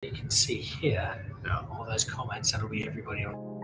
You can see here all those comments. That'll be everybody on.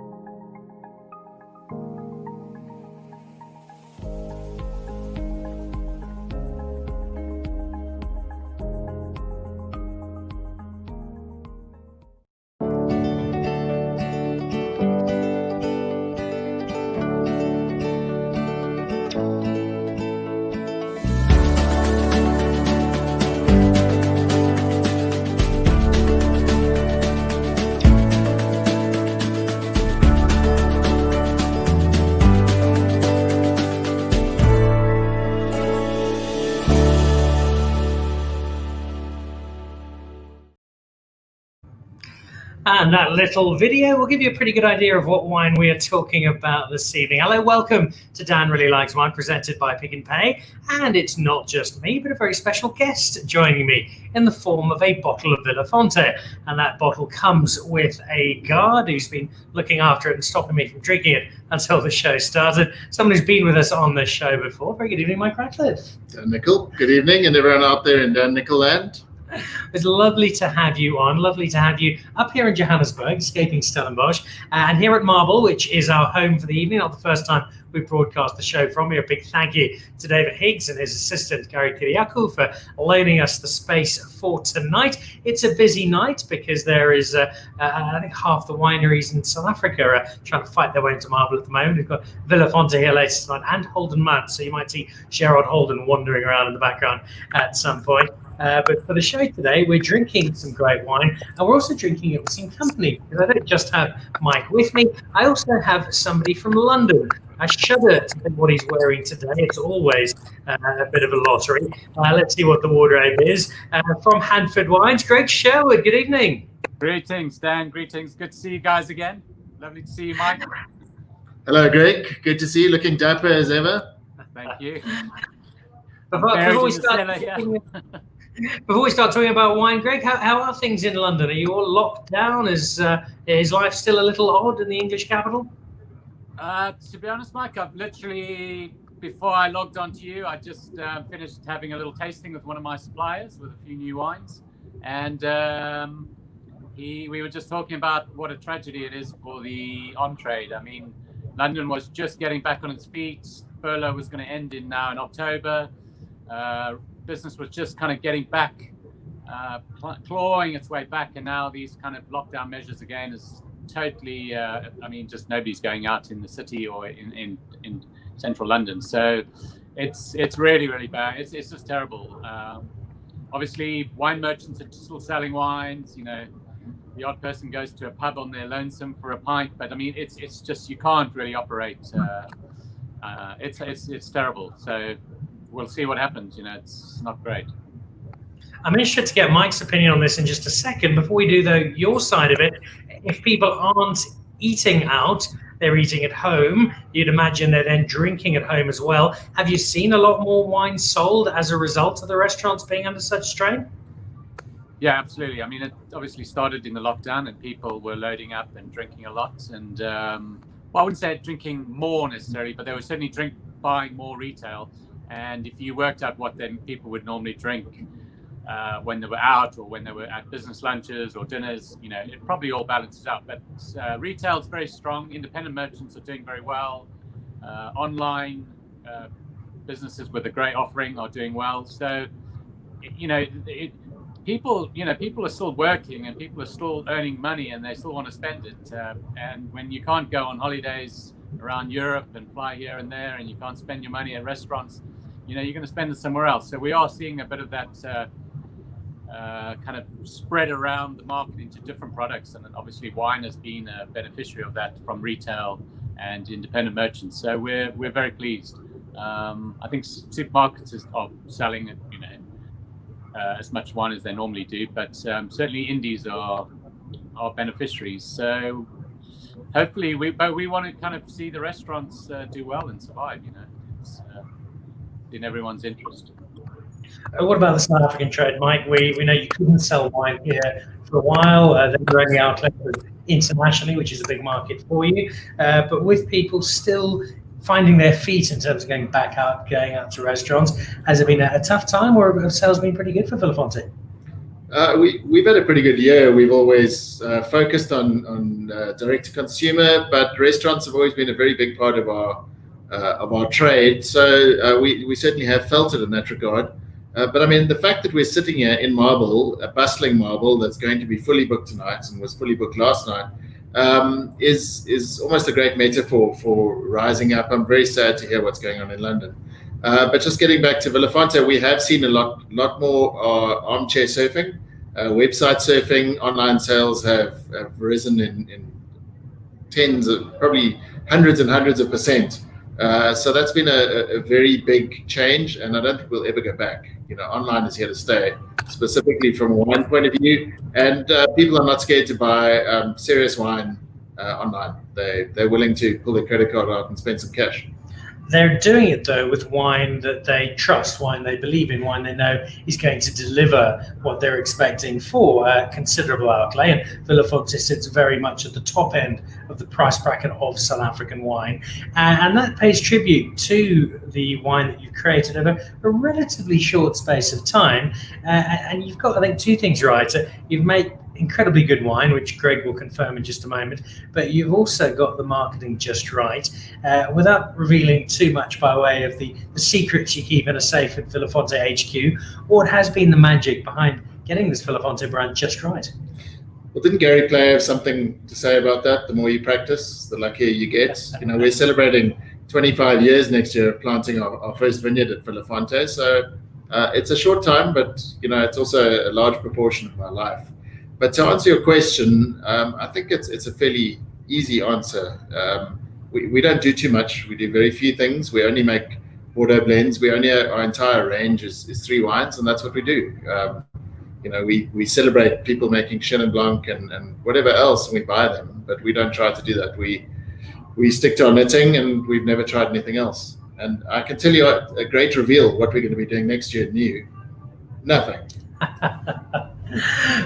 And that little video will give you a pretty good idea of what wine we are talking about this evening. Hello, welcome to Dan Really Likes Wine, presented by Pick and Pay. And it's not just me, but a very special guest joining me in the form of a bottle of Vilafonte. And that bottle comes with a guard who's been looking after it and stopping me from drinking it until the show started. Someone who's been with us on this show before. Very good evening, Mike Ratcliffe. Dan Nicol, good evening, and everyone out there in Dan Nicol land. It's lovely to have you on. Lovely to have you up here in Johannesburg, escaping Stellenbosch, and here at Marble, which is our home for the evening. Not the first time we broadcast the show from here. A big thank you to David Higgs and his assistant Gary Kiriakou for loaning us the space for tonight. It's a busy night because there is, I think, half the wineries in South Africa are trying to fight their way into Marble at the moment. We've got Vilafonte here later tonight and Holden Mudd, so you might see Gerard Holden wandering around in the background at some point. But for the show today, we're drinking some great wine, and we're also drinking it with some company, because I don't just have Mike with me, I also have somebody from London. I shudder to think what he's wearing today. It's always a bit of a lottery. Let's see what the wardrobe is. From Hanford Wines, Greg Sherwood, good evening. Greetings, Dan. Greetings. Good to see you guys again. Lovely to see you, Mike. Hello, Greg. Good to see you. Looking dapper as ever. Thank you. Before we start talking about wine, Greg, how are things in London? Are you all locked down? Is life still a little odd in the English capital? To be honest, Mike, I've literally, before I logged on to you, I just finished having a little tasting with one of my suppliers with a few new wines. And we were just talking about what a tragedy it is for the on-trade. I mean, London was just getting back on its feet. Furlough was going to end in October. Business was just kind of getting back, clawing its way back, and now these kind of lockdown measures again is totally, I mean, just nobody's going out in the city or in central London. So it's really, really bad. It's just terrible. Obviously, wine merchants are still selling wines. You know, the odd person goes to a pub on their lonesome for a pint, but I mean, it's just, you can't really operate. It's terrible. So we'll see what happens. You know, it's not great. I'm interested to get Mike's opinion on this in just a second. Before we do, though, your side of it, if people aren't eating out, they're eating at home, you'd imagine they're then drinking at home as well. Have you seen a lot more wine sold as a result of the restaurants being under such strain? Yeah, absolutely. I mean, it obviously started in the lockdown and people were loading up and drinking a lot. And well, I wouldn't say drinking more necessarily, but they were certainly buying more retail. And if you worked out what then people would normally drink when they were out or when they were at business lunches or dinners, you know, it probably all balances out. But retail is very strong. Independent merchants are doing very well. Online businesses with a great offering are doing well. So, you know, people are still working and people are still earning money and they still want to spend it. And when you can't go on holidays around Europe and fly here and there, and you can't spend your money at restaurants, you know, you're going to spend it somewhere else. So we are seeing a bit of that kind of spread around the market into different products, and obviously wine has been a beneficiary of that from retail and independent merchants. So we're very pleased. I think supermarkets are selling, you know, as much wine as they normally do, but certainly indies are beneficiaries. So hopefully we want to kind of see the restaurants do well and survive. You know, it's in everyone's interest. What about the South African trade, Mike? We know you couldn't sell wine here for a while. Then your only outlet was internationally, which is a big market for you. But with people still finding their feet in terms of going out to restaurants, has it been a tough time, or have sales been pretty good for Vilafonte? We've had a pretty good year. We've always focused on direct to consumer, but restaurants have always been a very big part of our trade. So we certainly have felt it in that regard. But I mean, the fact that we're sitting here in Marble, a bustling Marble that's going to be fully booked tonight and was fully booked last night, is almost a great metaphor for rising up. I'm very sad to hear what's going on in London. But just getting back to Vilafonte, we have seen a lot more armchair surfing, website surfing, online sales have risen in tens of, probably hundreds and hundreds of percent. So that's been a very big change, and I don't think we'll ever go back. Online is here to stay, specifically from a wine point of view, and people are not scared to buy serious wine online. They're willing to pull their credit card out and spend some cash. They're doing it though with wine that they trust, wine they believe in, wine they know is going to deliver what they're expecting for considerable outlay. And Vilafonte sits very much at the top end of the price bracket of South African wine, and that pays tribute to the wine that you've created over a relatively short space of time. And you've got, I think, two things right. You've made incredibly good wine, which Greg will confirm in just a moment, but you've also got the marketing just right, without revealing too much by way of the secrets you keep in a safe at Vilafonte HQ. What has been the magic behind getting this Vilafonte brand just right? Well, didn't Gary Clay have something to say about that? The more you practice, the luckier you get. We're celebrating 25 years next year of planting our first vineyard at Vilafonte, so it's a short time, but it's also a large proportion of my life. But to answer your question, I think it's a fairly easy answer. We don't do too much. We do very few things. We only make Bordeaux blends. Our entire range is 3 wines, and that's what we do. We celebrate people making Chenin Blanc and whatever else, and we buy them, but we don't try to do that. We stick to our knitting, and we've never tried anything else. And I can tell you a great reveal what we're going to be doing next year new. Nothing.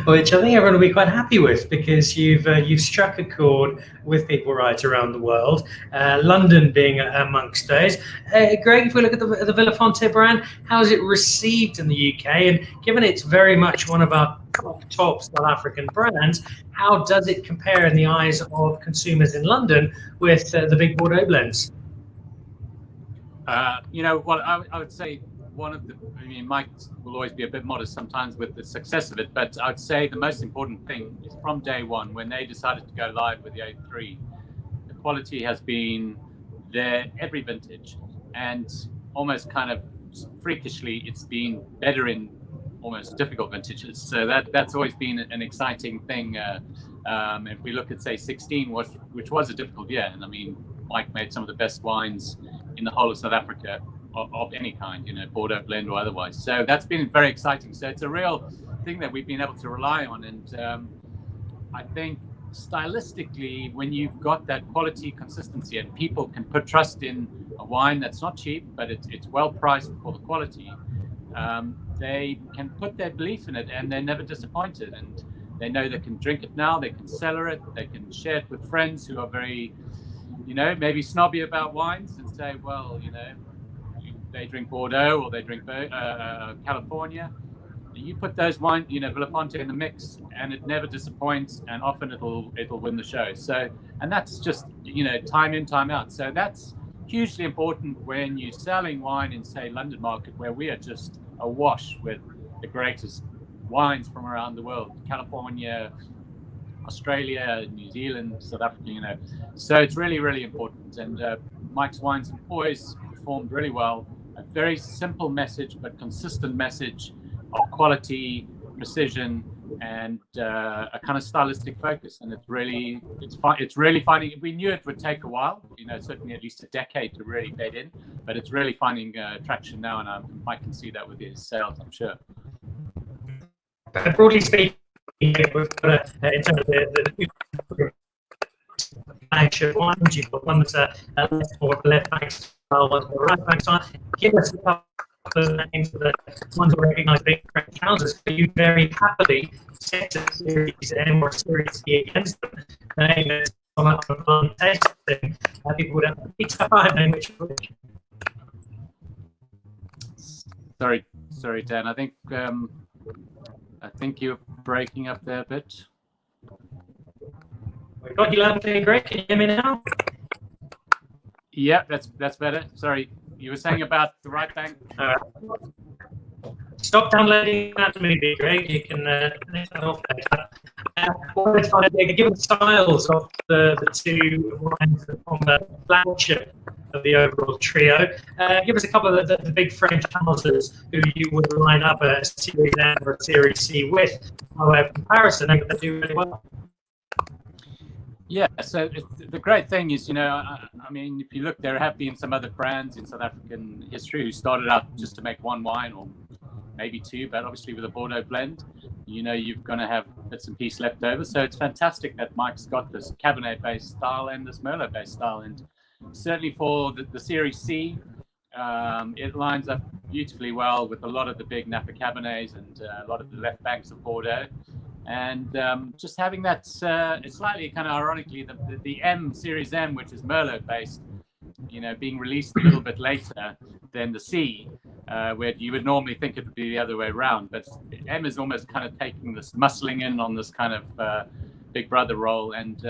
Which I think everyone will be quite happy with, because you've struck a chord with people right around the world, London being amongst those. Greg, if we look at the Vilafonte brand, how is it received in the UK? And given it's very much one of our top South African brands, how does it compare in the eyes of consumers in London with the big Bordeaux blends? I would say Mike will always be a bit modest sometimes with the success of it, but I would say the most important thing is from day one, when they decided to go live with the A3, the quality has been there every vintage, and almost kind of freakishly, it's been better in almost difficult vintages. So that's always been an exciting thing. If we look at, say, 16, which was a difficult year, and Mike made some of the best wines in the whole of South Africa of any kind, Bordeaux blend or otherwise. So that's been very exciting. So it's a real thing that we've been able to rely on. And I think stylistically, when you've got that quality consistency and people can put trust in a wine that's not cheap, but it's well priced for the quality, they can put their belief in it, and they're never disappointed. And they know they can drink it now, they can cellar it, they can share it with friends who are very, maybe snobby about wines, and say, well, they drink Bordeaux or they drink California. You put those wines, Vilafonte in the mix, and it never disappoints, and often it'll win the show. So, and that's just time in, time out. So that's hugely important when you're selling wine in, say, London market, where we are just awash with the greatest wines from around the world: California, Australia, New Zealand, South Africa. So it's really, really important. And Mike's wines have always performed really well. A very simple message, but consistent message of quality, precision, and a kind of stylistic focus. And it's really finding. We knew it would take a while, certainly at least a decade to really bed in, but it's really finding traction now, and Mike can see that with his sales, I'm sure. Broadly speaking, we've got in terms of the flagship ones, you've got one that's left bank style, one more right bank style. Give us a couple of names of the ones that recognise big French houses, but you very happily set a series and more seriously against them. Name is on a blind tasting. People would have to be tough name which. Sorry, Dan. I think I think you're breaking up there a bit. We got you loud and clear, Greg. Can you hear me now? Yeah, that's better. Sorry, you were saying about the right bank. Stop downloading that movie, Greg. You can finish that off later. Given the styles of the two wines on the flagship of the overall trio, give us a couple of the big French houses who you would line up a Series M or a Series C with. However, comparison, they do really well. Yeah, so the great thing is, I mean, if you look, there have been some other brands in South African history who started out just to make one wine or maybe two, but obviously with a Bordeaux blend, you're going to have bits and pieces left over. So it's fantastic that Mike's got this Cabernet-based style and this Merlot-based style. And certainly for the Series C, it lines up beautifully well with a lot of the big Napa Cabernets and a lot of the left banks of Bordeaux. And just having that, it's slightly kind of ironically, the M, Series M, which is Merlot-based, being released a little bit later than the C, where you would normally think it would be the other way around. But M is almost kind of taking this, muscling in on this kind of big brother role. And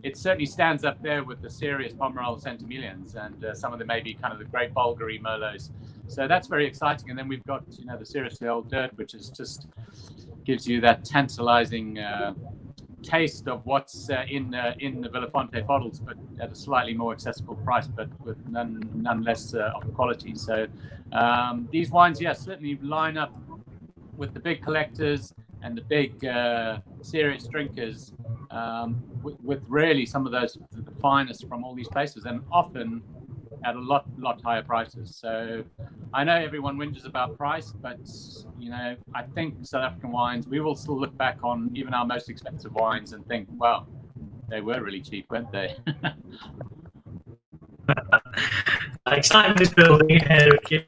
it certainly stands up there with the serious Pomerol Centimillions and some of the maybe kind of the great Bulgari Merlots. So that's very exciting. And then we've got, the Seriously Old Dirt, which is just gives you that tantalizing taste of what's in the Vilafonte bottles, but at a slightly more accessible price, but with none less of quality. So these wines, certainly line up with the big collectors and the big serious drinkers, with really some of those the finest from all these places, and often at a lot higher prices. So I know everyone whinges about price, but I think South African wines, we will still look back on even our most expensive wines and think, wow, they were really cheap, weren't they? Excitement is building ahead of giving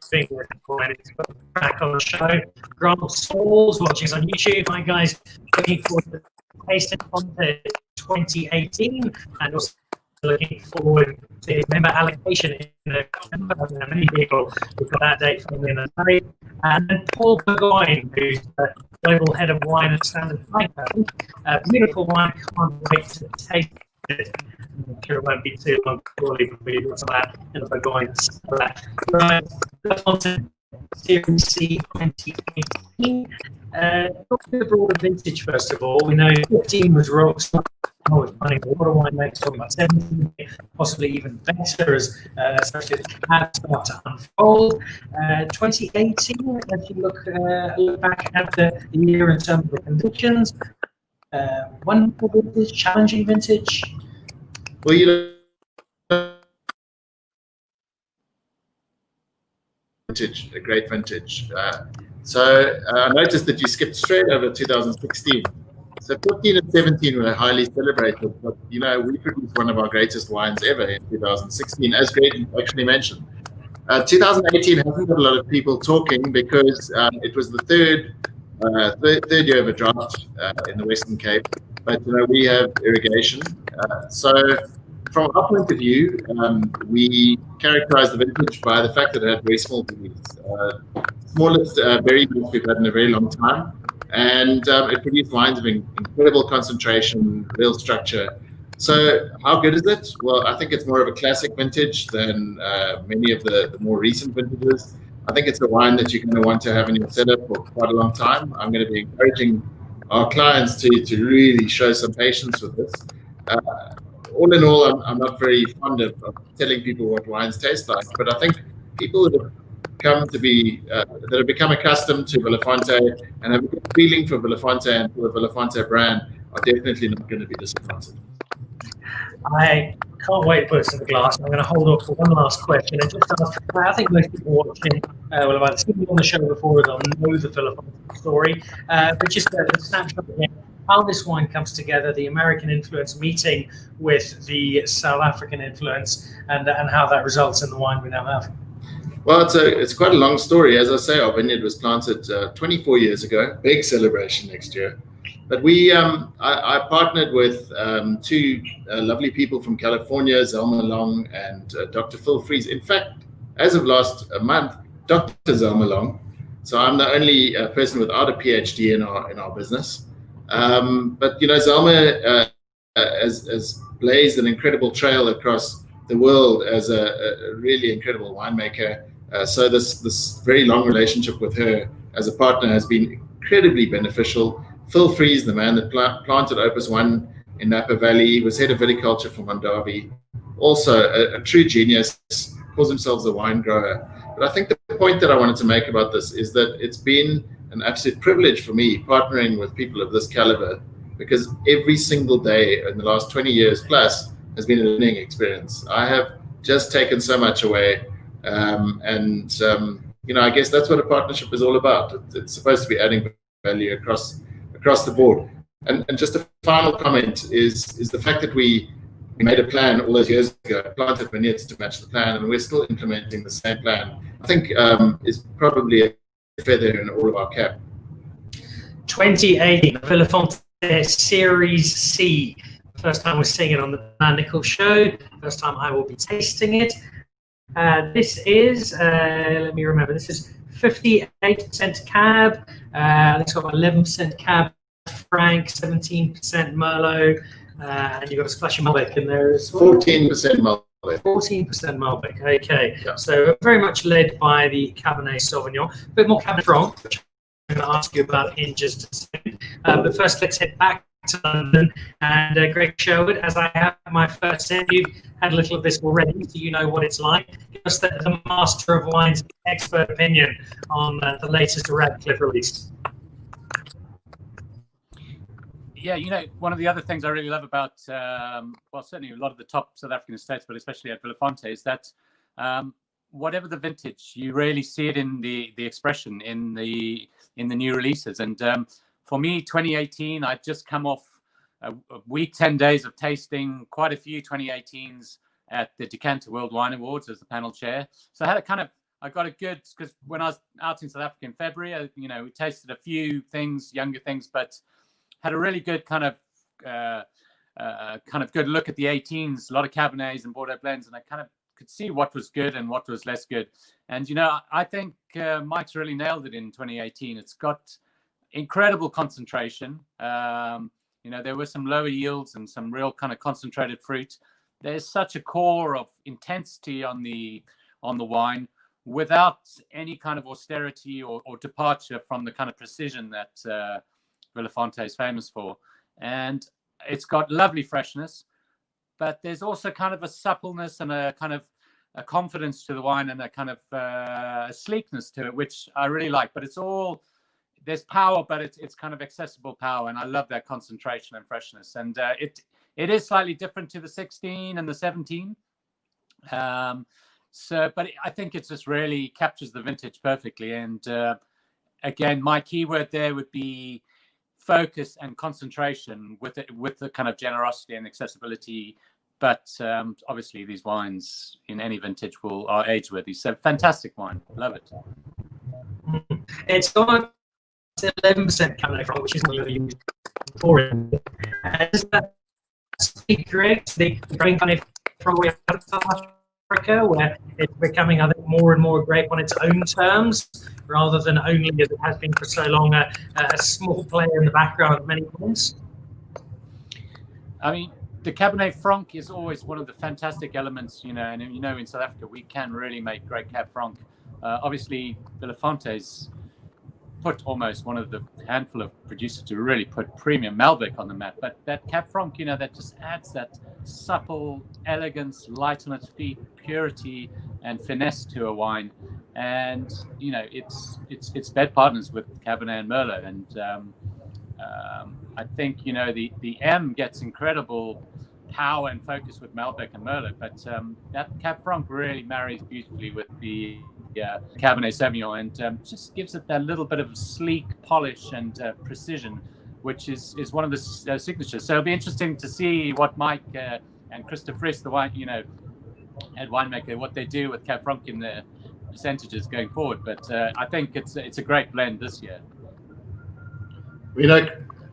back on the show. Grant Smalls watching us on YouTube. Hi guys, looking forward to tasting content 2018 and also looking forward to member allocation in November. Many people who've got that date from in the day. And then Paul Burgoyne, who's the global head of wine at Standard Wine. Beautiful wine, can't wait to taste it. I'm sure it won't be too long before we do some of that in the Burgoyne. Right, Vilafonte Series C 2018. Talk to the broader vintage first of all. We know 15 was rock solid. I was finding a lot of winemakers talking about 17, possibly even better, as especially the cab start to unfold. 2018, as you look back at the year in terms of the conditions, wonderful vintage, challenging vintage. Well, vintage, a great vintage. So I noticed that you skipped straight over 2016. So 15 and 17 were highly celebrated, but we produced one of our greatest wines ever in 2016, as Greg actually mentioned. 2018 hasn't got a lot of people talking because it was the third year of a drought in the Western Cape, but we have irrigation. So from our point of view, we characterize the vintage by the fact that it had very small berries, smallest berry mix we've had in a very long time. And it produced wines of incredible concentration, real structure. So how good is it? Well, I think it's more of a classic vintage than many of the more recent vintages. I think it's a wine that you're going to want to have in your cellar for quite a long time. I'm going to be encouraging our clients to really show some patience with this. All in all, I'm not very fond of telling people what wines taste like, but I think people that have come to be that have become accustomed to Vilafonte and have a good feeling for Vilafonte and for the Vilafonte brand are definitely not going to be disappointed. I can't wait to put this in the glass. I'm going to hold off for one last question and just ask. I think most people watching will have either seen me on the show before or they'll know the Vilafonte story. But just a snapshot again, how this wine comes together, the American influence meeting with the South African influence, and how that results in the wine we now have. Well, it's quite a long story. As I say, our vineyard was planted 24 years ago. Big celebration next year. But I partnered with two lovely people from California, Zelma Long and Dr. Phil Fries. In fact, as of last month, Dr. Zelma Long So I'm the only person without a PhD in our business. But Zelma has blazed an incredible trail across the world as a really incredible winemaker. So this very long relationship with her as a partner has been incredibly beneficial. Phil Freeze, the man that planted Opus One in Napa Valley, was head of viticulture for Mondavi. Also a true genius, calls himself a wine grower. But I think the point that I wanted to make about this is that it's been an absolute privilege for me partnering with people of this caliber, because every single day in the last 20 years plus has been a learning experience. I have just taken so much away. I guess that's what a partnership is all about. It's supposed to be adding value across the board. And just a final comment is the fact that we made a plan all those years ago, planted vineyards to match the plan, and we're still implementing the same plan. I think is probably a feather in all of our cap. 2018, Vilafonte Series C. First time we're seeing it on the Van Nichols show. First time I will be tasting it. This is, let me remember, this is 58% Cab. It's got 11% Cab Franc, 17% Merlot, and you've got a splash of Malbec in there as well. 14% Malbec. 14% Malbec, okay. Yeah. So very much led by the Cabernet Sauvignon. A bit more Cabernet Franc, which I'm going to ask you about in just a second. But first, let's head back to London. And Greg Sherwood, as I have my first set, you've had a little of this already, so you know what it's like. Give us the master of wine's expert opinion on the latest Ratcliffe release. Yeah, one of the other things I really love about, certainly a lot of the top South African estates, but especially at Vilafonte, is that whatever the vintage, you really see it in the expression in the new releases. And for me, 2018, I'd just come off a week, 10 days of tasting quite a few 2018s at the Decanter World Wine Awards as the panel chair. So I had I got a good, because when I was out in South Africa in February, we tasted a few things, younger things, but had a really good kind of good look at the 18s, a lot of Cabernets and Bordeaux blends, and I kind of could see what was good and what was less good. And I think Mike's really nailed it in 2018. It's got incredible concentration. There were some lower yields and some real kind of concentrated fruit. There's such a core of intensity on the wine without any kind of austerity or departure from the kind of precision that Vilafonte is famous for. And it's got lovely freshness, but there's also kind of a suppleness and a kind of a confidence to the wine and a kind of a sleekness to it, which I really like. But there's power, but it's kind of accessible power, and I love that concentration and freshness. And it is slightly different to the 16 and the 17. But I think it just really captures the vintage perfectly. And again, my keyword there would be focus and concentration with the kind of generosity and accessibility. But obviously, these wines in any vintage are age-worthy. So fantastic wine, love it. It's got 11% Cabernet Franc, which is not really used for it. Does that speak correct to the grain Cabernet Franc we have in South Africa, where it's becoming, I think, more and more grape on its own terms, rather than only, as it has been for so long, a small player in the background of many points? I mean, the Cabernet Franc is always one of the fantastic elements, and in South Africa, we can really make great Cab Franc. Obviously, Vilafonte's put almost one of the handful of producers to really put premium Malbec on the map. But that Cab Franc, that just adds that supple elegance, light on its feet, purity and finesse to a wine. And, it's bed partners with Cabernet and Merlot. And I think, the M gets incredible power and focus with Malbec and Merlot. But that Cab Franc really marries beautifully with the Cabernet Sauvignon, and just gives it that little bit of sleek polish and precision, which is one of the signatures. So it'll be interesting to see what Mike and Christopher Friss, the wine, head winemaker, what they do with Cab Franc in their percentages going forward. But I think it's a great blend this year.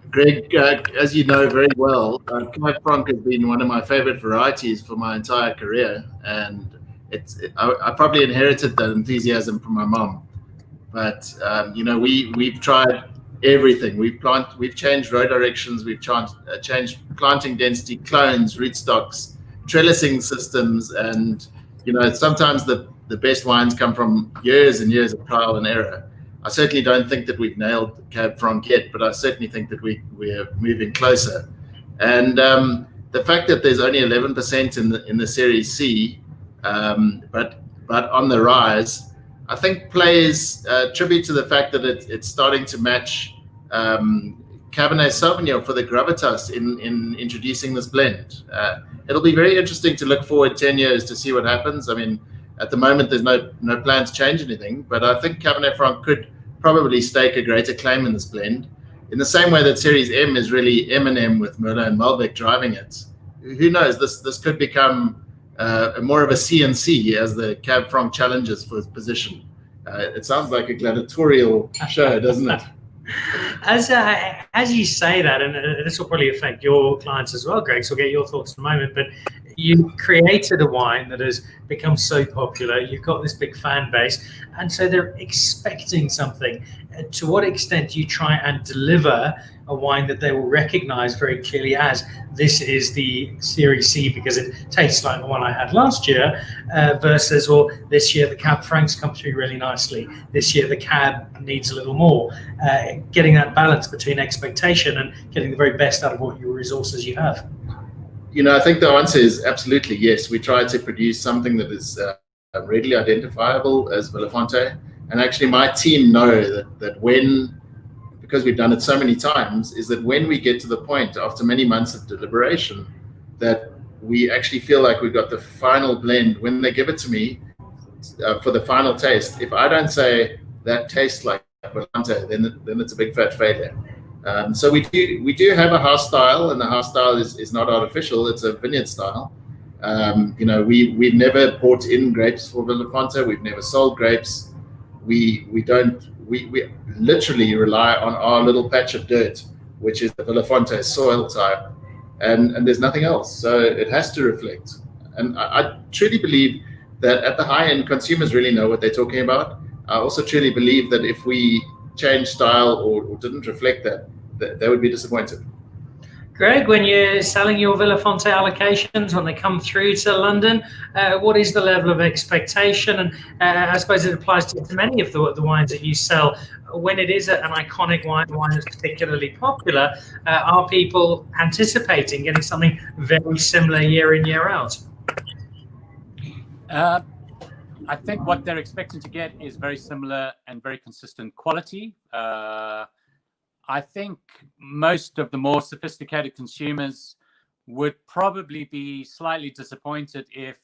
Greg, as you know very well, Cab Franc has been one of my favorite varieties for my entire career, and I probably inherited that enthusiasm from my mom. But we've tried everything. We've changed row directions. We've changed planting density, clones, rootstocks, trellising systems, and sometimes the best wines come from years and years of trial and error. I certainly don't think that we've nailed Cab Franc yet, but I certainly think that we're moving closer. And the fact that there's only 11% in the Series C, but on the rise, I think plays tribute to the fact that it's starting to match Cabernet Sauvignon for the gravitas in introducing this blend. It'll be very interesting to look forward 10 years to see what happens. I mean, at the moment, there's no plan to change anything, but I think Cabernet Franc could probably stake a greater claim in this blend, in the same way that Series M is really M&M with Merlot and Malbec driving it. Who knows? This could become more of a CNC as the Cab Franc challenges for its position. It sounds like a gladiatorial show, doesn't it? As you say that, and this will probably affect your clients as well, Greg, so I'll get your thoughts in a moment, but you created a wine that has become so popular. You've got this big fan base, and so they're expecting something. To what extent do you try and deliver a wine that they will recognize very clearly as this is the Series C because it tastes like the one I had last year, versus, well, this year the Cab Francs come through really nicely. This year the Cab needs a little more. Getting that balance between expectation and getting the very best out of what your resources you have. I think the answer is absolutely yes. We try to produce something that is readily identifiable as Vilafonte. And actually my team know that because we've done it so many times, is that when we get to the point after many months of deliberation that we actually feel like we've got the final blend, when they give it to me for the final taste, if I don't say that tastes like Vilafonte, then it's a big fat failure. So we do have a house style, and the house style is not artificial. It's a vineyard style. We've never bought in grapes for Vilafonte. We've never sold grapes. We literally rely on our little patch of dirt, which is the Vilafonte soil type, and there's nothing else. So it has to reflect. And I truly believe that at the high end, consumers really know what they're talking about. I also truly believe that if we change style or didn't reflect that they would be disappointed. Greg, when you're selling your Vilafonte allocations, when they come through to London, what is the level of expectation? And I suppose it applies to many of the wines that you sell. When it is an iconic wine that's particularly popular, are people anticipating getting something very similar year in, year out? I think what they're expecting to get is very similar and very consistent quality. I think most of the more sophisticated consumers would probably be slightly disappointed if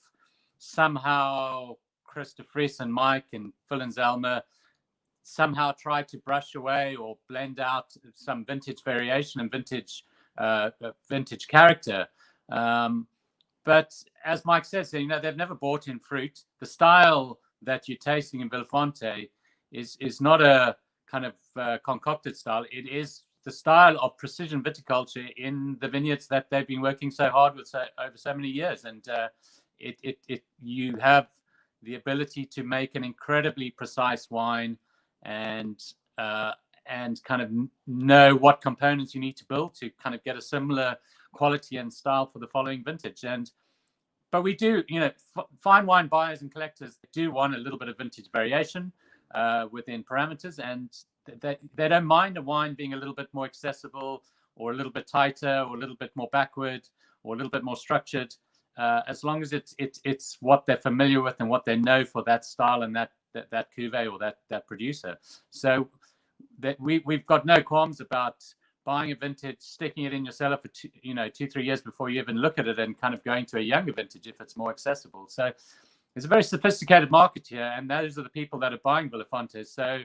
somehow Chris de Vries and Mike and Phil and Zelma somehow tried to brush away or blend out some vintage variation and vintage character. But as Mike says, they've never bought in fruit. The style that you're tasting in Vilafonte is not a kind of concocted style. It is the style of precision viticulture in the vineyards that they've been working so hard with over so many years. And you have the ability to make an incredibly precise wine and kind of know what components you need to build to kind of get a similar quality and style for the following vintage. But we do, fine wine buyers and collectors do want a little bit of vintage variation within parameters, and they don't mind a wine being a little bit more accessible or a little bit tighter or a little bit more backward or a little bit more structured, as long as it's what they're familiar with and what they know for that style and that cuvee or that producer. So that we've got no qualms about buying a vintage, sticking it in your cellar for 2-3 years before you even look at it, and kind of going to a younger vintage if it's more accessible. So it's a very sophisticated market here, and those are the people that are buying Vilafonte. So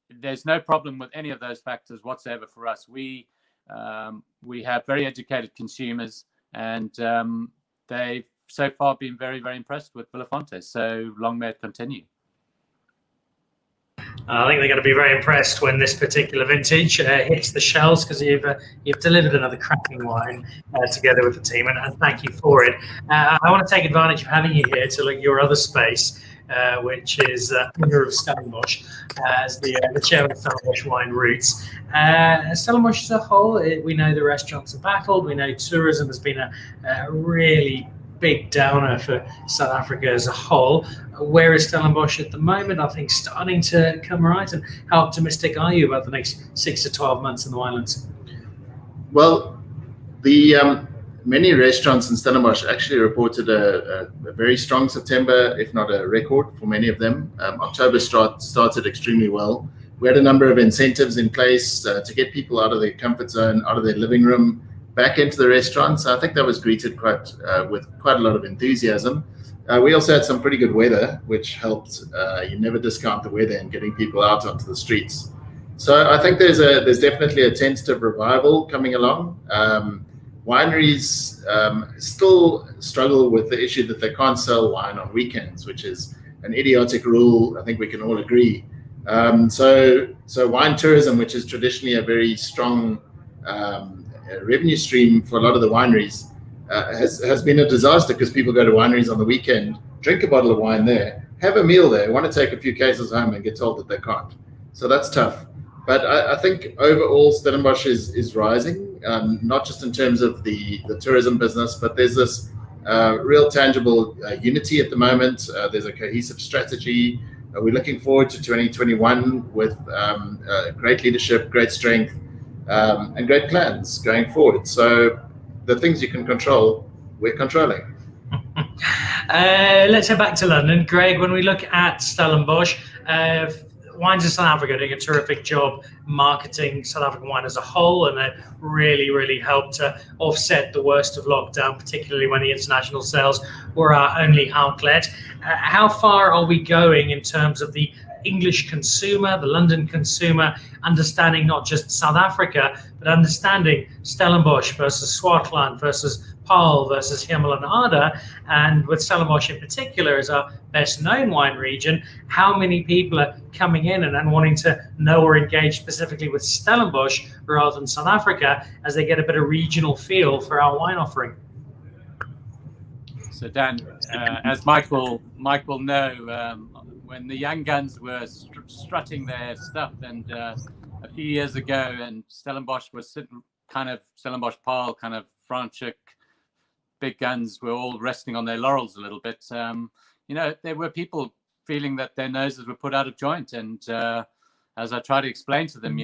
there's no problem with any of those factors whatsoever for us. We have very educated consumers, and they've so far been very, very impressed with Vilafonte. So long may it continue. I think they're going to be very impressed when this particular vintage hits the shelves, because you've delivered another cracking wine together with the team, and thank you for it. I want to take advantage of having you here to look at your other space. which is owner of Stellenbosch, as the chairman of Stellenbosch Wine Routes. Stellenbosch as a whole, we know the restaurants are battled. We know tourism has been a really big downer for South Africa as a whole. Where is Stellenbosch at the moment? I think starting to come right. And how optimistic are you about the next 6 to 12 months in the Winelands? Well, the many restaurants in Stellenbosch actually reported a very strong September, if not a record for many of them. October started extremely well. We had a number of incentives in place to get people out of their comfort zone, out of their living room, back into the restaurants. I think that was greeted with quite a lot of enthusiasm. We also had some pretty good weather, which helped. You never discount the weather and getting people out onto the streets. So I think there's definitely a tentative revival coming along. Wineries still struggle with the issue that they can't sell wine on weekends, which is an idiotic rule. I think we can all agree. So wine tourism, which is traditionally a very strong revenue stream for a lot of the wineries, has been a disaster, because people go to wineries on the weekend, drink a bottle of wine there, have a meal there, want to take a few cases home and get told that they can't. So that's tough. But I think overall Stellenbosch is rising, not just in terms of the tourism business, but there's this real tangible unity at the moment. There's a cohesive strategy. We're looking forward to 2021 with great leadership, great strength, and great plans going forward. So the things you can control, we're controlling. Let's head back to London. Greg, when we look at Stellenbosch, Wines in South Africa doing a terrific job marketing South African wine as a whole, and it really helped to offset the worst of lockdown, particularly when the international sales were our only outlet. How far are we going in terms of the English consumer, the London consumer, understanding not just South Africa, but understanding Stellenbosch versus Swartland versus Paarl versus Hemel and Ada, and with Stellenbosch in particular as our best known wine region, how many people are coming in and wanting to know or engage specifically with Stellenbosch rather than South Africa, as they get a bit of regional feel for our wine offering? So Dan, as Mike will know, when the young guns were strutting their stuff, and a few years ago, and Stellenbosch was sitting Stellenbosch Paarl, kind of Franschhoek, big guns were all resting on their laurels a little bit. There were people feeling that their noses were put out of joint. And as I try to explain to them,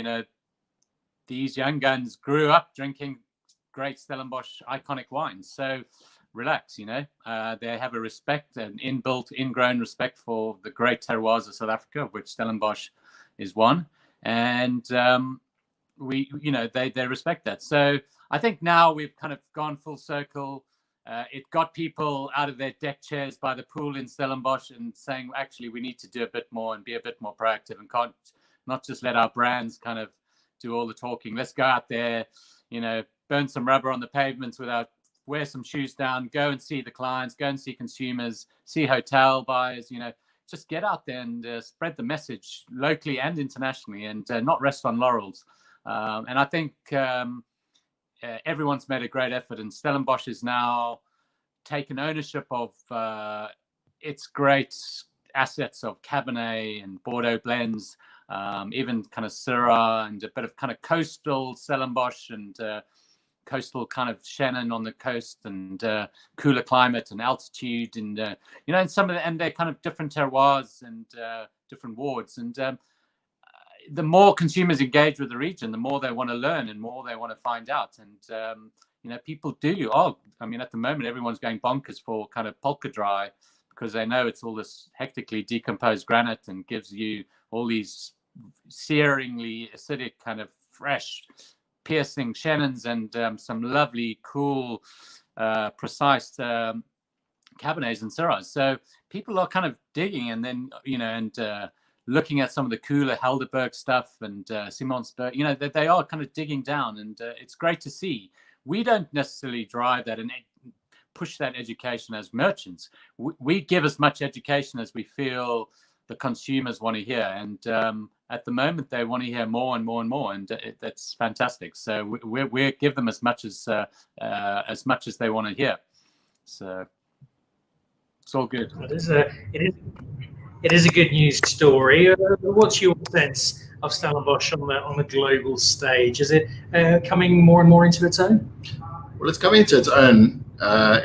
these young guns grew up drinking great Stellenbosch iconic wines. So relax, they have a respect, an ingrown respect for the great terroirs of South Africa, of which Stellenbosch is one. And they respect that. So I think now we've kind of gone full circle. It got people out of their deck chairs by the pool in Stellenbosch and saying, actually, we need to do a bit more and be a bit more proactive, and can't not just let our brands kind of do all the talking. Let's go out there, burn some rubber on the pavements wear some shoes down, go and see the clients, go and see consumers, see hotel buyers, just get out there and spread the message locally and internationally, and not rest on laurels. And I think everyone's made a great effort, and Stellenbosch is now taken ownership of its great assets of Cabernet and Bordeaux blends, even kind of Syrah, and a bit of kind of coastal Stellenbosch and coastal kind of Shannon on the coast, and cooler climate and altitude, and and some of and they're kind of different terroirs and different wards. And the more consumers engage with the region, the more they want to learn and more they want to find out. And people do. At the moment, everyone's going bonkers for kind of Polka Dry, because they know it's all this hectically decomposed granite and gives you all these searingly acidic, kind of fresh, piercing Shannons, and some lovely, cool, precise Cabernets and Syrahs. So people are kind of digging, and then looking at some of the cooler Helderberg stuff and Simonsberg. They are kind of digging down, and it's great to see. We don't necessarily drive that and push that education as merchants. We give as much education as we feel the consumers want to hear, and at the moment they want to hear more and more and more, and that's fantastic. So we give them as much as they want to hear. So it's all good. It is it is a good news story. What's your sense of Stellenbosch on the global stage? Is it coming more and more into its own? Well, it's coming into its own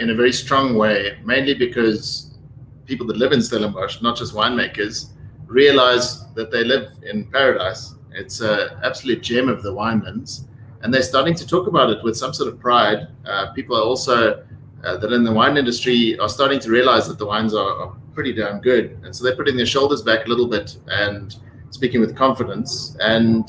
in a very strong way, mainly because people that live in Stellenbosch, not just winemakers, realize that they live in paradise. It's an absolute gem of the winelands, and they're starting to talk about it with some sort of pride. People are also that in the wine industry are starting to realize that the wines are pretty damn good, and so they're putting their shoulders back a little bit and speaking with confidence. And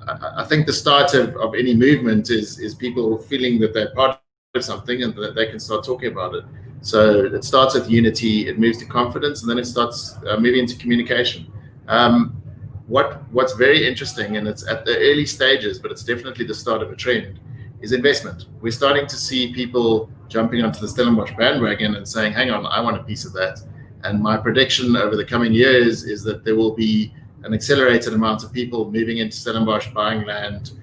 I think the start of any movement is people feeling that they're part of something and that they can start talking about it. So it starts with unity, it moves to confidence, and then it starts moving into communication. What's very interesting, and it's at the early stages, but it's definitely the start of a trend, is investment. We're starting to see people jumping onto the Stellenbosch bandwagon and saying, hang on, I want a piece of that. And my prediction over the coming years is that there will be an accelerated amount of people moving into Stellenbosch, buying land.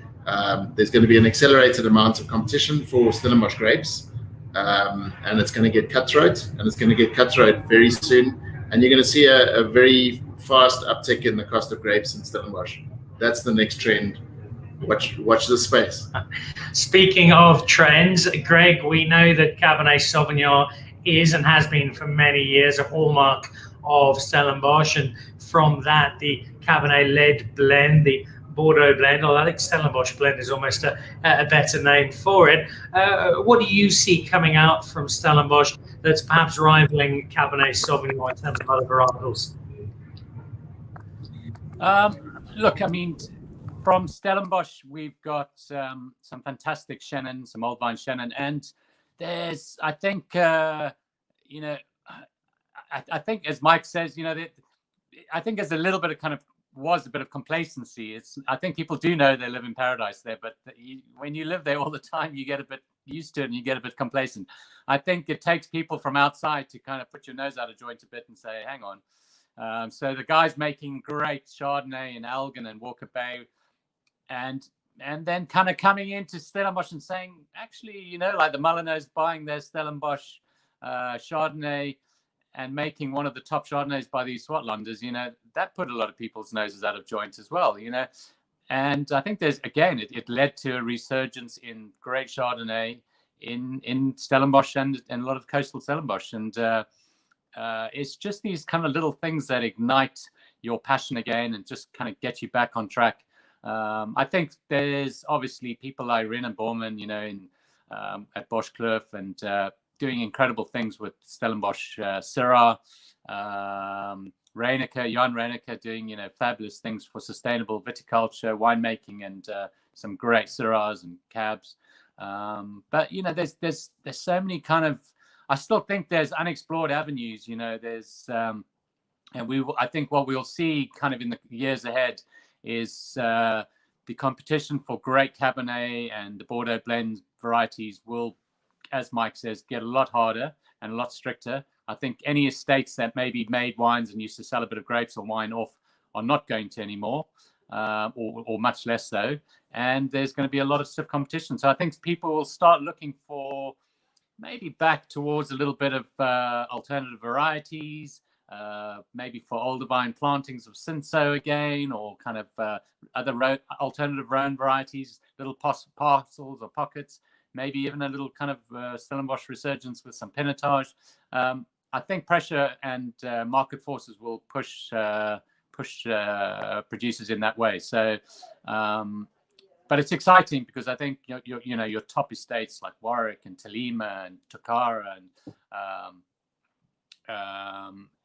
There's going to be an accelerated amount of competition for Stellenbosch grapes. And it's going to get cutthroat, and it's going to get cutthroat very soon. And you're going to see a very fast uptick in the cost of grapes in Stellenbosch. That's the next trend. Watch this space. Speaking of trends, Greg, we know that Cabernet Sauvignon is and has been for many years a hallmark of Stellenbosch, and from that the Cabernet-led blend, the Bordeaux blend, or I think Stellenbosch blend is almost a better name for it. What do you see coming out from Stellenbosch that's perhaps rivaling Cabernet Sauvignon in terms of other varietals? Look, I mean, from Stellenbosch, we've got some fantastic Chenin, some old vine Chenin, and there's, I think, I think, as Mike says, I think there's a little bit of was a bit of complacency. I think people do know they live in paradise there, but when you live there all the time, you get a bit used to it and you get a bit complacent. I think it takes people from outside to kind of put your nose out of joint a bit and say, hang on. So the guys making great Chardonnay in Elgin and Walker Bay, and then kind of coming into Stellenbosch and saying, actually, like the Molineux buying their Stellenbosch Chardonnay and making one of the top Chardonnays by these Swartlanders, that put a lot of people's noses out of joint as well, And I think it led to a resurgence in great Chardonnay in Stellenbosch and a lot of coastal Stellenbosch. And it's just these kind of little things that ignite your passion again and just kind of get you back on track. I think there's obviously people like Renan Borman, at Boschkloof and doing incredible things with Stellenbosch Syrah, Jan Reinicker doing fabulous things for sustainable viticulture, winemaking, and some great Syrahs and cabs. But there's so many kind of, I still think there's unexplored avenues. There's I think what we'll see kind of in the years ahead is the competition for great Cabernet and the Bordeaux blend varieties will, as Mike says, get a lot harder and a lot stricter. I think any estates that maybe made wines and used to sell a bit of grapes or wine off are not going to anymore, or much less so. And there's going to be a lot of stiff competition. So I think people will start looking for maybe back towards a little bit of alternative varieties, maybe for older vine plantings of Cinsault again, or kind of other alternative Rhone varieties, little parcels or pockets. Maybe even a little kind of Stellenbosch resurgence with some Pinotage. I think pressure and market forces will push producers in that way. So, but it's exciting because I think your top estates like Warwick and Telima and Tokara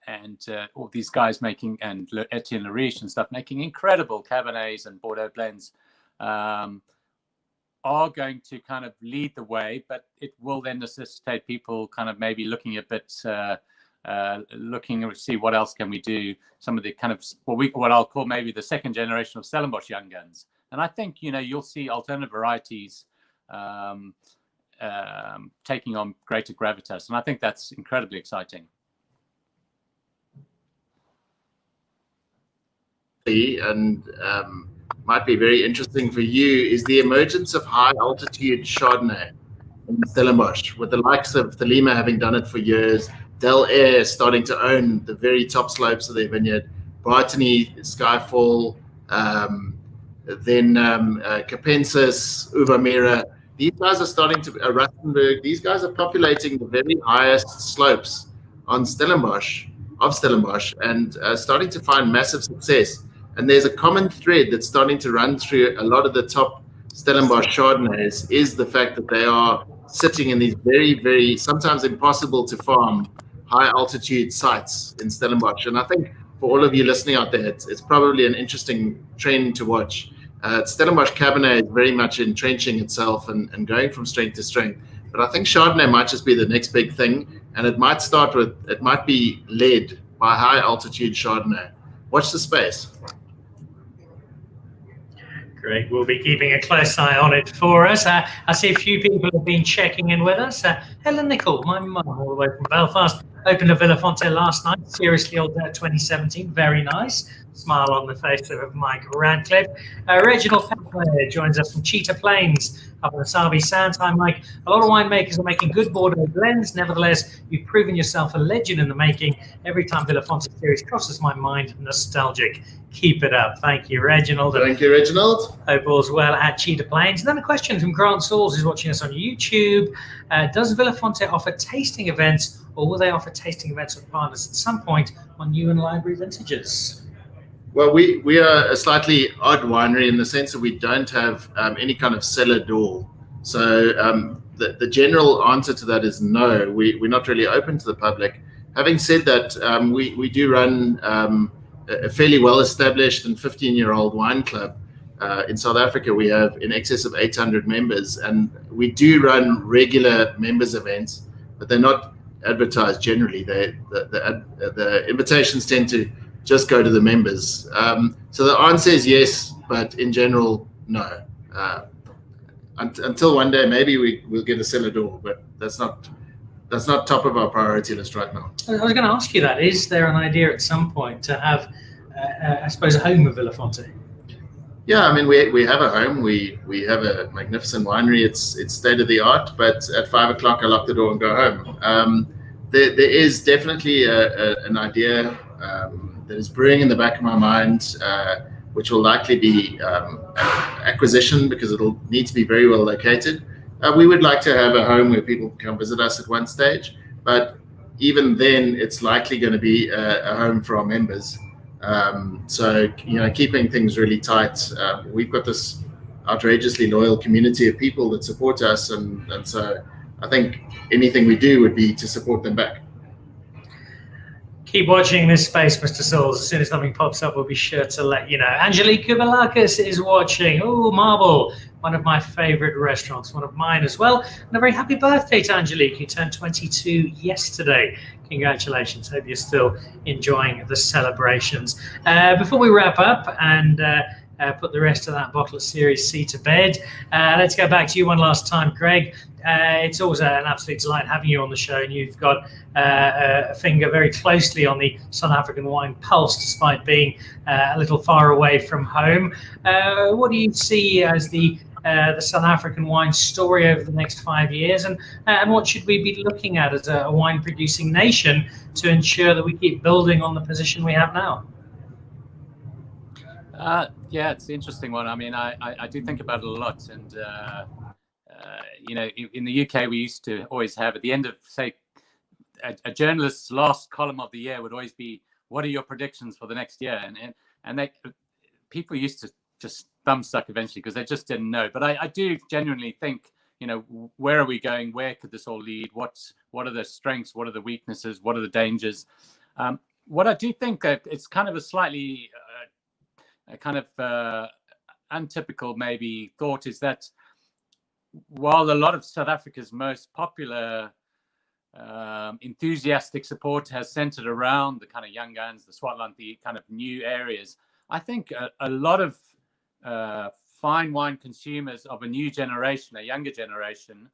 and all these guys making, and Etienne Lariche and stuff, making incredible Cabernets and Bordeaux blends. Are going to kind of lead the way, but it will then necessitate people kind of maybe looking a bit, looking to see what else can we do. Some of the kind of what I'll call maybe the second generation of Stellenbosch young guns. And I think you'll see alternative varieties taking on greater gravitas, and I think that's incredibly exciting. And might be very interesting for you is the emergence of high altitude Chardonnay in Stellenbosch, with the likes of Telima having done it for years, Del Air is starting to own the very top slopes of their vineyard. Brittany, Skyfall, then Capensis, Uvamira. These guys are starting to, Rustenburg, these guys are populating the very highest slopes on Stellenbosch, and starting to find massive success. And there's a common thread that's starting to run through a lot of the top Stellenbosch Chardonnays, is the fact that they are sitting in these very, very, sometimes impossible to farm, high altitude sites in Stellenbosch. And I think for all of you listening out there, it's probably an interesting trend to watch. Stellenbosch Cabernet is very much entrenching itself and going from strength to strength. But I think Chardonnay might just be the next big thing, and it might be led by high altitude Chardonnay. Watch the space. Great. We'll be keeping a close eye on it for us. I see a few people have been checking in with us. Helen Nichol, my mum, all the way from Belfast, opened a Vilafonte last night. Seriously Old 2017. Very nice. Smile on the face of Mike Ratcliffe. Reginald Pepler joins us from Cheetah Plains up in the Sabi Sands. Hi, Mike. A lot of winemakers are making good Bordeaux blends. Nevertheless, you've proven yourself a legend in the making. Every time Vilafonte series crosses my mind, nostalgic. Keep it up. Thank you, Reginald. Thank you, Reginald. Hope all's well at Cheetah Plains. And then a question from Grant Sauls, who's watching us on YouTube. Does Vilafonte offer tasting events, or will they offer tasting events with partners at some point on new and library vintages? Well, we are a slightly odd winery in the sense that we don't have any kind of cellar door. So the general answer to that is no. We're not really open to the public. Having said that, we do run a fairly well-established and 15-year-old wine club. In South Africa, we have in excess of 800 members, and we do run regular members events, but they're not advertised generally. The invitations tend to just go to the members. So the answer is yes, but in general, no. Until one day, maybe we'll get a cellar door, but that's not top of our priority list right now. I was going to ask you that. Is there an idea at some point to have, I suppose, a home of Vilafonte? Yeah, I mean, we have a home. We have a magnificent winery. It's state of the art, but at 5 o'clock I lock the door and go home. There is definitely an idea that is brewing in the back of my mind, which will likely be acquisition, because it'll need to be very well located. We would like to have a home where people can come visit us at one stage, but even then, it's likely going to be a home for our members. So, keeping things really tight. We've got this outrageously loyal community of people that support us, and so I think anything we do would be to support them back. Keep watching this space, Mr. Sauls. As soon as something pops up, we'll be sure to let you know. Angelique Kubalakis is watching. Oh, Marble, one of my favorite restaurants, one of mine as well. And a very happy birthday to Angelique, who turned 22 yesterday. Congratulations. Hope you're still enjoying the celebrations. Before we wrap up and put the rest of that bottle of Series C to bed, let's go back to you one last time, Greg. It's always an absolute delight having you on the show, and you've got a finger very closely on the South African wine pulse, despite being a little far away from home. What do you see as the South African wine story over the next 5 years, and what should we be looking at as a wine-producing nation to ensure that we keep building on the position we have now? Yeah, it's an interesting one. I mean, I do think about it a lot, and in the UK, we used to always have at the end of, say, a journalist's last column of the year would always be, "What are your predictions for the next year?" And people used to just thumbsuck eventually because they just didn't know. But I do genuinely think, where are we going? Where could this all lead? What are the strengths? What are the weaknesses? What are the dangers? What I do think that it's kind of a slightly untypical maybe thought is that while a lot of South Africa's most popular enthusiastic support has centered around the kind of young guns, the Swartland, the kind of new areas, I think a lot of fine wine consumers of a new generation, a younger generation,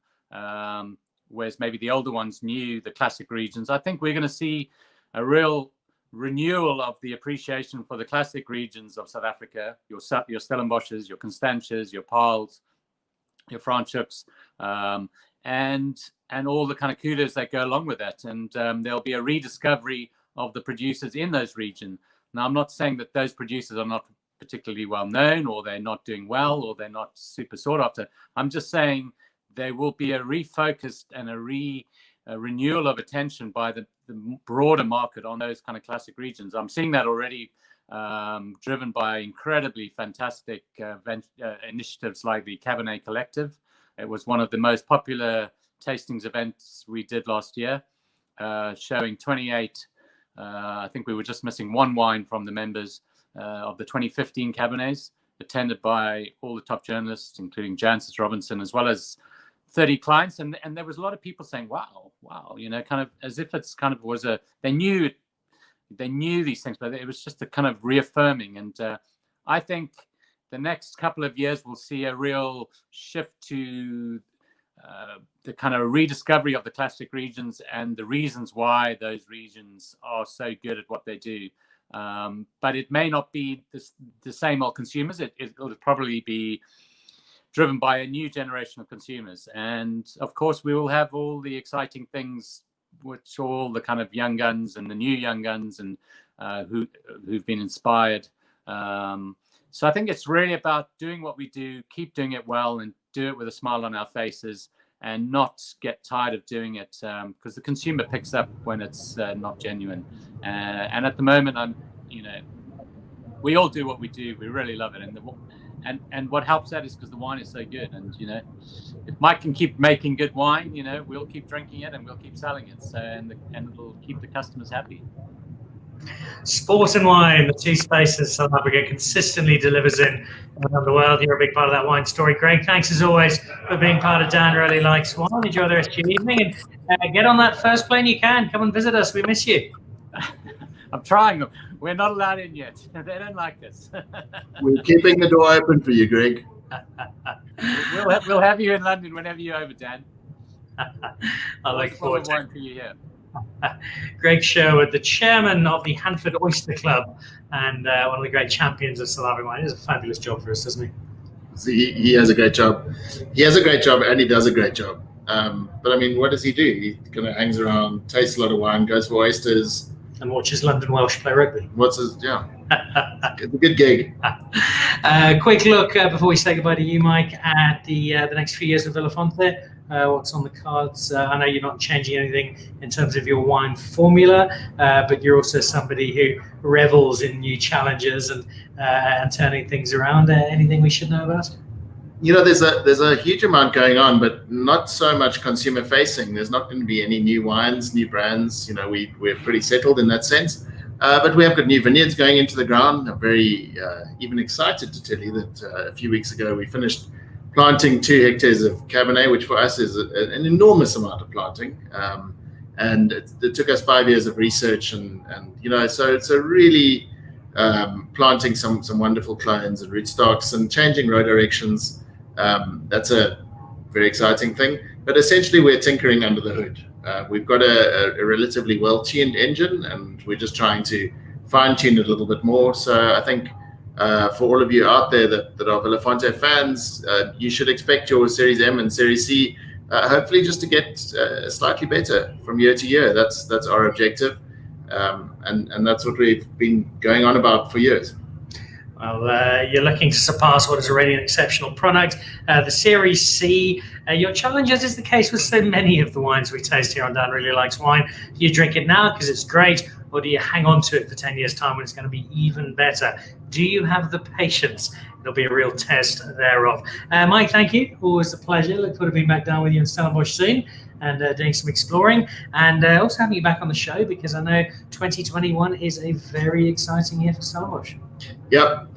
whereas maybe the older ones knew the classic regions, I think we're going to see a real renewal of the appreciation for the classic regions of South Africa, your Stellenbosches, your Constantias, your Paarls, your Franschhooks, and all the kind of coolers that go along with that. And there'll be a rediscovery of the producers in those regions. Now, I'm not saying that those producers are not particularly well known, or they're not doing well, or they're not super sought after. I'm just saying there will be a refocused and a renewal of attention by the broader market on those kind of classic regions. I'm seeing that already, driven by incredibly fantastic initiatives like the Cabernet Collective. It was one of the most popular tastings events we did last year, showing 28. I think we were just missing one wine from the members of the 2015 Cabernets, attended by all the top journalists, including Jancis Robinson, as well as 30 clients. And there was a lot of people saying, wow, kind of as if it's kind of was they knew these things, but it was just a kind of reaffirming. And I think the next couple of years we'll see a real shift to the kind of rediscovery of the classic regions and the reasons why those regions are so good at what they do. But it may not be the same old consumers. It'll probably be driven by a new generation of consumers. And of course, we will have all the exciting things, which all the kind of young guns and the new young guns and who've been inspired. So I think it's really about doing what we do, keep doing it well, and do it with a smile on our faces, and not get tired of doing it, because the consumer picks up when it's not genuine. And at the moment, we all do what we do. We really love it, and what helps that is because the wine is so good. And if Mike can keep making good wine, we'll keep drinking it and we'll keep selling it. So and it'll keep the customers happy. Sport and wine, the two spaces South Africa consistently delivers in around the world. You're a big part of that wine story. Greg, thanks as always for being part of Dan Really Likes Wine. Enjoy the rest of your evening, and get on that first plane you can. Come and visit us. We miss you. I'm trying. We're not allowed in yet. They don't like this. We're keeping the door open for you, Greg. We'll have you in London whenever you're over, Dan. I look forward to wine for you here. Greg Sherwood, the chairman of the Hanford Oyster Club and one of the great champions of South African wine. He does a fabulous job for us, doesn't he? He has a great job. He has a great job, and he does a great job. But I mean, what does he do? He kind of hangs around, tastes a lot of wine, goes for oysters, and watches London Welsh play rugby. It's a good gig. Quick look before we say goodbye to you, Mike, at the next few years of Vilafonte. What's on the cards? I know you're not changing anything in terms of your wine formula, but you're also somebody who revels in new challenges and turning things around. Anything we should know about? There's a huge amount going on, but not so much consumer facing. There's not going to be any new wines, new brands. We're pretty settled in that sense. But we have got new vineyards going into the ground. I'm very even excited to tell you that a few weeks ago we finished planting 2 hectares of Cabernet, which for us is an enormous amount of planting. And it took us 5 years of research so really planting some wonderful clones and rootstocks and changing row directions. That's a very exciting thing. But essentially, we're tinkering under the hood. We've got a relatively well-tuned engine, and we're just trying to fine-tune it a little bit more. So I think for all of you out there that are Vilafonte fans, you should expect your Series M and Series C hopefully just to get slightly better from year to year. That's our objective, and that's what we've been going on about for years. Well, you're looking to surpass what is already an exceptional product. The Series C, your challenge, as is the case with so many of the wines we taste here on Dan Really Likes Wine. Do you drink it now because it's great, or do you hang on to it for 10 years' time when it's going to be even better? Do you have the patience? It'll be a real test thereof. Mike, thank you. Always a pleasure. Look forward to being back down with you in Stellenbosch soon and doing some exploring, and also having you back on the show, because I know 2021 is a very exciting year for Stellenbosch. Yep.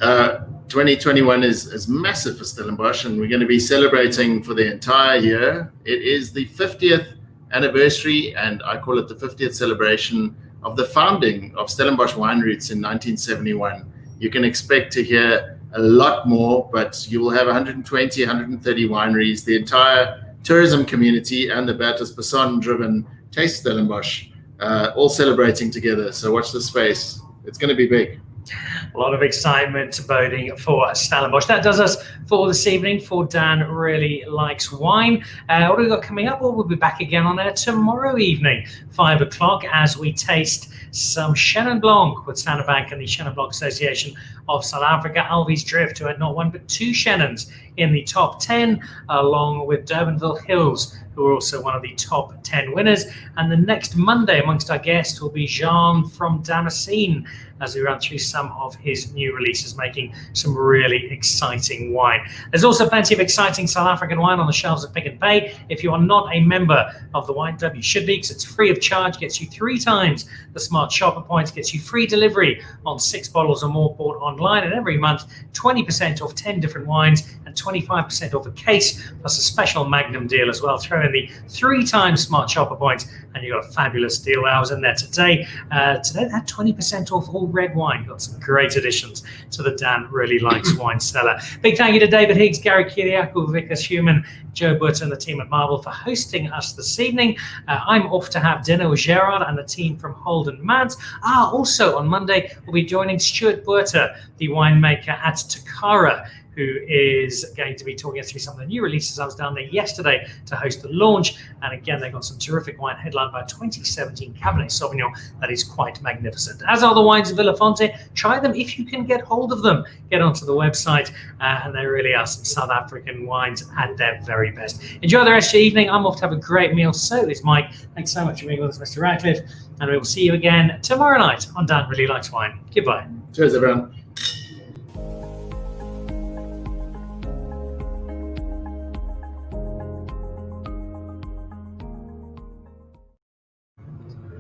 2021 is massive for Stellenbosch, and we're going to be celebrating for the entire year. It is the 50th anniversary, and I call it the 50th celebration of the founding of Stellenbosch Wine Roots in 1971. You can expect to hear a lot more, but you will have 120, 130 wineries, the entire tourism community, and the Bertus Passon-driven Taste Stellenbosch all celebrating together. So watch the space. It's going to be big. A lot of excitement boding for Stellenbosch. That does us for this evening for Dan Really Likes Wine. What have we got coming up? Well, we'll be back again on air tomorrow evening, 5 o'clock, as we taste some Chenin Blanc with Standard Bank and the Chenin Blanc Association of South Africa. Alvy's Drift, who had not one but 2 Chenins in the top 10, along with Durbanville Hills, who are also one of the top 10 winners. And the next Monday amongst our guests will be Jean from Damascene, as we run through some of his new releases, making some really exciting wine. There's also plenty of exciting South African wine on the shelves of Pick n Pay. If you are not a member of the Wine Club, you should be, because it's free of charge, gets you 3 times the Smart Shopper points, gets you free delivery on 6 bottles or more bought online, and every month 20% off 10 different wines and 25% off a case, plus a special Magnum deal as well. Throw in the 3 times Smart Shopper points and you've got a fabulous deal. I was in there today. Today they had 20% off all red wine. Got some great additions to the Dan Really Likes Wine cellar. Big thank you to David Higgs, Gary Kiriakou, Vickers Human, Joe Butt and the team at Marble for hosting us this evening. I'm off to have dinner with Gerard and the team from Holden Mads. Also on Monday, we'll be joining Stuart Buerter, the winemaker at Takara, who is going to be talking us through some of the new releases. I was down there yesterday to host the launch, and again, they've got some terrific wine headlined by a 2017 Cabernet Sauvignon that is quite magnificent. As are the wines of Vilafonte. Try them if you can get hold of them. Get onto the website, and they really are some South African wines at their very best. Enjoy the rest of your evening. I'm off to have a great meal. So is Mike. Thanks so much for being with us, Mr. Ratcliffe, and we will see you again tomorrow night on Dan Really Likes Wine. Goodbye. Cheers, everyone.